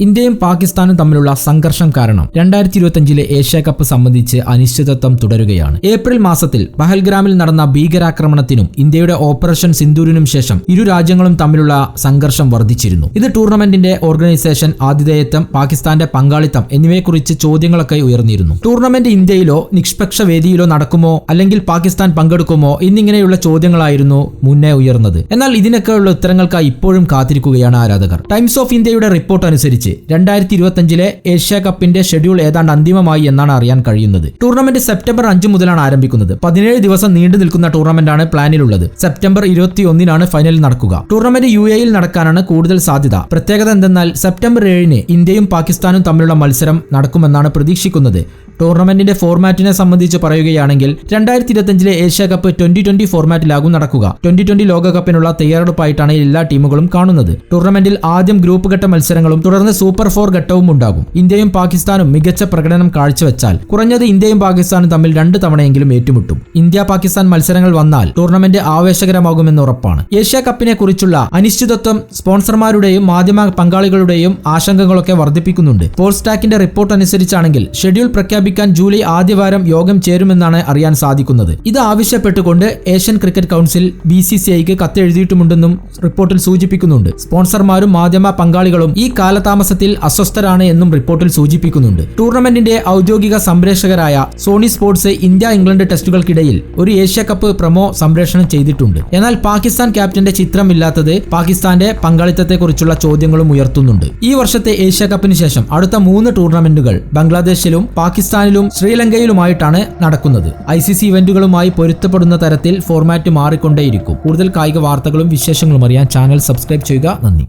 ഇന്ത്യയും പാകിസ്ഥാനും തമ്മിലുള്ള സംഘർഷം കാരണം 2025 ഏഷ്യ കപ്പ് സംബന്ധിച്ച് അനിശ്ചിതത്വം തുടരുകയാണ്. ഏപ്രിൽ മാസത്തിൽ പഹൽഗ്രാമിൽ നടന്ന ഭീകരാക്രമണത്തിനും ഇന്ത്യയുടെ ഓപ്പറേഷൻ സിന്ദൂരിനും ശേഷം ഇരു രാജ്യങ്ങളും തമ്മിലുള്ള സംഘർഷം വർദ്ധിച്ചിരുന്നു. ഇത് ടൂർണമെന്റിന്റെ ഓർഗനൈസേഷൻ, ആതിഥേയത്വം, പാകിസ്ഥാന്റെ പങ്കാളിത്തം എന്നിവയെക്കുറിച്ച് ചോദ്യങ്ങളൊക്കെ ഉയർന്നിരുന്നു. ടൂർണമെന്റ് ഇന്ത്യയിലോ നിഷ്പക്ഷ വേദിയിലോ നടക്കുമോ അല്ലെങ്കിൽ പാകിസ്ഥാൻ പങ്കെടുക്കുമോ എന്നിങ്ങനെയുള്ള ചോദ്യങ്ങളായിരുന്നു മുന്നേ ഉയർന്നത്. എന്നാൽ ഇതിനൊക്കെയുള്ള ഉത്തരങ്ങൾക്കായി ഇപ്പോഴും കാത്തിരിക്കുകയാണ് ആരാധകർ. ടൈംസ് ഓഫ് ഇന്ത്യയുടെ റിപ്പോർട്ട് അനുസരിച്ച് 2025 ഏഷ്യ കപ്പിന്റെ ഷെഡ്യൂൾ ഏതാണ്ട് അന്തിമമായി എന്നാണ് അറിയാൻ കഴിയുന്നത്. ടൂർണമെന്റ് സെപ്റ്റംബർ 5 മുതലാണ് ആരംഭിക്കുന്നത്. 17 ദിവസം നീണ്ടു നിൽക്കുന്ന ടൂർണമെന്റാണ് പ്ലാനിലുള്ളത്. സെപ്റ്റംബർ 21 ഫൈനൽ നടക്കുക. ടൂർണമെന്റ് UAE നടക്കാനാണ് കൂടുതൽ സാധ്യത. പ്രത്യേകത എന്തെന്നാൽ സെപ്റ്റംബർ 7 ഇന്ത്യയും പാകിസ്ഥാനും തമ്മിലുള്ള മത്സരം നടക്കുമെന്നാണ് പ്രതീക്ഷിക്കുന്നത്. ടൂർണമെന്റിന്റെ ഫോർമാറ്റിനെ സംബന്ധിച്ച് പറയുകയാണെങ്കിൽ 2025 ഏഷ്യ കപ്പ് 2020 ഫോർമാറ്റിലാകും നടക്കുക. 2020 ലോകകപ്പിനുള്ള തയ്യാറെടുപ്പായിട്ടാണ് എല്ലാ ടീമുകളും കാണുന്നത്. ടൂർണമെന്റിൽ ആദ്യം ഗ്രൂപ്പ് ഘട്ട മത്സരങ്ങളും തുടർന്ന് സൂപ്പർ 4 ഘട്ടവും ഉണ്ടാകും. ഇന്ത്യയും പാകിസ്ഥാനും മികച്ച പ്രകടനം കാഴ്ചവെച്ചാൽ കുറഞ്ഞത് ഇന്ത്യയും പാകിസ്ഥാനും തമ്മിൽ 2 തവണയെങ്കിലും ഏറ്റുമുട്ടും. ഇന്ത്യ പാകിസ്ഥാൻ മത്സരങ്ങൾ വന്നാൽ ടൂർണമെന്റ് ആവേശകരമാകുമെന്ന് ഉറപ്പാണ്. ഏഷ്യ കപ്പിനെ കുറിച്ചുള്ള അനിശ്ചിതത്വം സ്പോൺസർമാരുടെയും മാധ്യമ പങ്കാളികളുടെയും ആശങ്കകളൊക്കെ വർദ്ധിപ്പിക്കുന്നുണ്ട്. പോൾസ്റ്റാക്കിന്റെ റിപ്പോർട്ട് അനുസരിച്ചാണെങ്കിൽ ഷെഡ്യൂൾ പ്രഖ്യാപിക്കാൻ ജൂലൈ ആദ്യവാരം യോഗം ചേരുമെന്നാണ് അറിയാൻ സാധിക്കുന്നത്. ഇത് ആവശ്യപ്പെട്ടുകൊണ്ട് ഏഷ്യൻ ക്രിക്കറ്റ് കൗൺസിൽ BCCIക്ക് കത്തെഴുതിയിട്ടുമുണ്ടെന്നും റിപ്പോർട്ടിൽ സൂചിപ്പിക്കുന്നുണ്ട്. സ്പോൺസർമാരും മാധ്യമ പങ്കാളികളും ഈ കാലതാമസത്തിൽ അസ്വസ്ഥരാണ് എന്നും റിപ്പോർട്ടിൽ സൂചിപ്പിക്കുന്നുണ്ട്. ടൂർണമെന്റിന്റെ ഔദ്യോഗിക സംപ്രേഷകരായ സോണി സ്പോർട്സ് ഇന്ത്യ-ഇംഗ്ലണ്ട് ടെസ്റ്റുകൾക്കിടയിൽ ഒരു ഏഷ്യ കപ്പ് പ്രൊമോ സംപ്രേഷണം ചെയ്തിട്ടുണ്ട്. എന്നാൽ പാകിസ്ഥാൻ ക്യാപ്റ്റന്റെ ചിത്രമില്ലാത്തത് പാകിസ്ഥാന്റെ പങ്കാളിത്തത്തെക്കുറിച്ചുള്ള ചോദ്യങ്ങളും ഉയർത്തുന്നുണ്ട്. ഈ വർഷത്തെ ഏഷ്യ കപ്പിന് ശേഷം അടുത്ത 3 ടൂർണമെന്റുകൾ ബംഗ്ലാദേശിലും പാകിസ്ഥാനിലും ശ്രീലങ്കയിലുമായിട്ടാണ് നടക്കുന്നത്. ICC ഇവന്റുകളുമായി പൊരുത്തപ്പെടുന്ന തരത്തിൽ ഫോർമാറ്റ് മാറിക്കൊണ്ടേയിരിക്കും. കൂടുതൽ കായിക വാർത്തകളും വിശേഷങ്ങളും അറിയാൻ ചാനൽ സബ്സ്ക്രൈബ് ചെയ്യുക. നന്ദി.